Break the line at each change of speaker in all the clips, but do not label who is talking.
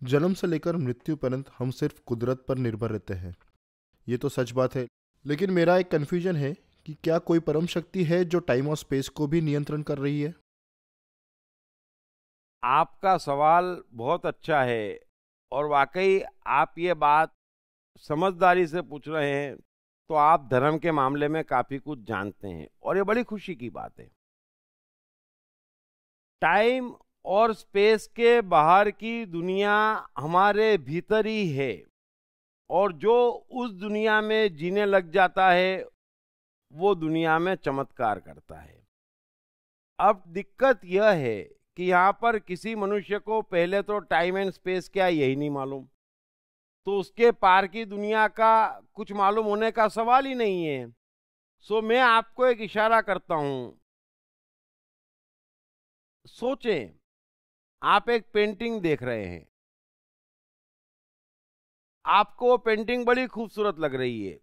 जन्म से लेकर मृत्यु पर्यंत हम सिर्फ कुदरत पर निर्भर रहते हैं। ये तो सच बात है, लेकिन मेरा एक कन्फ्यूजन है कि क्या कोई परम शक्ति है जो टाइम और स्पेस को भी नियंत्रण कर रही है?
आपका सवाल बहुत अच्छा है और वाकई आप ये बात समझदारी से पूछ रहे हैं, तो आप धर्म के मामले में काफी कुछ जानते हैं और ये बड़ी खुशी की बात है। टाइम और स्पेस के बाहर की दुनिया हमारे भीतर ही है और जो उस दुनिया में जीने लग जाता है वो दुनिया में चमत्कार करता है। अब दिक्कत यह है कि यहाँ पर किसी मनुष्य को पहले तो टाइम एंड स्पेस क्या यही नहीं मालूम, तो उसके पार की दुनिया का कुछ मालूम होने का सवाल ही नहीं है। सो मैं आपको एक इशारा करता हूं। सोचें, आप एक पेंटिंग देख रहे हैं, आपको वो पेंटिंग बड़ी खूबसूरत लग रही है।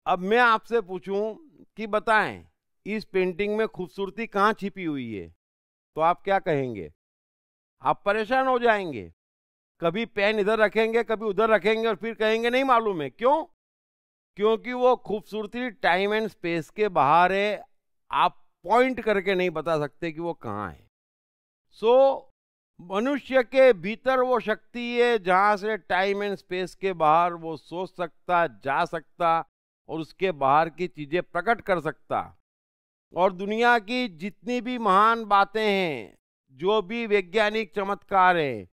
अब मैं आपसे पूछूं कि बताएं इस पेंटिंग में खूबसूरती कहाँ छिपी हुई है, तो आप क्या कहेंगे? आप परेशान हो जाएंगे। कभी पेन इधर रखेंगे, कभी उधर रखेंगे और फिर कहेंगे नहीं मालूम है। क्यों? क्योंकि वो खूबसूरती टाइम एंड स्पेस के बाहर है। आप पॉइंट करके नहीं बता सकते कि वो कहाँ है। सो मनुष्य के भीतर वो शक्ति है जहां से टाइम एंड स्पेस के बाहर वो सोच सकता, जा सकता और उसके बाहर की चीजें प्रकट कर सकता। और दुनिया की जितनी भी महान बातें हैं, जो भी वैज्ञानिक चमत्कार हैं,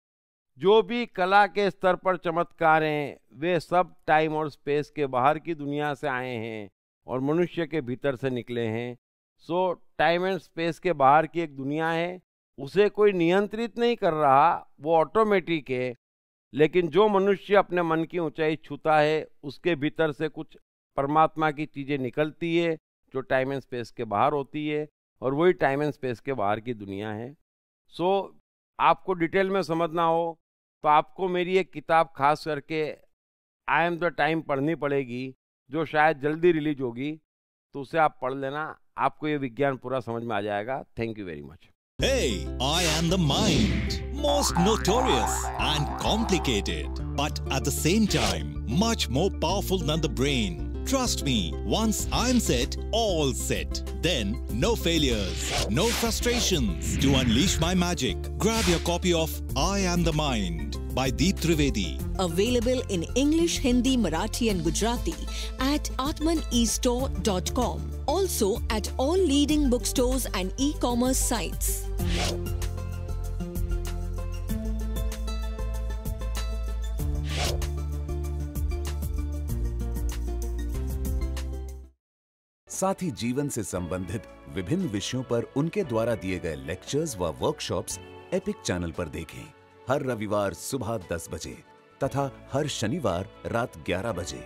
जो भी कला के स्तर पर चमत्कार हैं, वे सब टाइम और स्पेस के बाहर की दुनिया से आए हैं और मनुष्य के भीतर से निकले हैं। सो टाइम एंड स्पेस के बाहर की एक दुनिया है, उसे कोई नियंत्रित नहीं कर रहा, वो ऑटोमेटिक है। लेकिन जो मनुष्य अपने मन की ऊंचाई छूता है, उसके भीतर से कुछ परमात्मा की चीजें निकलती है जो टाइम एंड स्पेस के बाहर होती है, और वही टाइम एंड स्पेस के बाहर की दुनिया है। सो आपको डिटेल में समझना हो तो आपको मेरी एक किताब खास करके आई एम द टाइम पढ़नी पड़ेगी, जो शायद जल्दी रिलीज होगी, तो उसे आप पढ़ लेना। आपको ये विज्ञान पूरा समझ में आ जाएगा। Thank you very much.
Hey, I am the mind. Most notorious and complicated, but at the same time, much more powerful than the brain. Trust me, once I'm set, all set. Then, no failures, no frustrations. To unleash my magic, grab your copy of I Am the Mind by Deep Trivedi.
Available in English, Hindi, Marathi and Gujarati at atmanestore.com. Also at all leading bookstores and e-commerce sites.
साथ ही जीवन से संबंधित विभिन्न विषयों पर उनके द्वारा दिए गए लेक्चर्स व वर्कशॉप्स एपिक चैनल पर देखें। हर रविवार सुबह 10 बजे तथा हर शनिवार रात 11 बजे।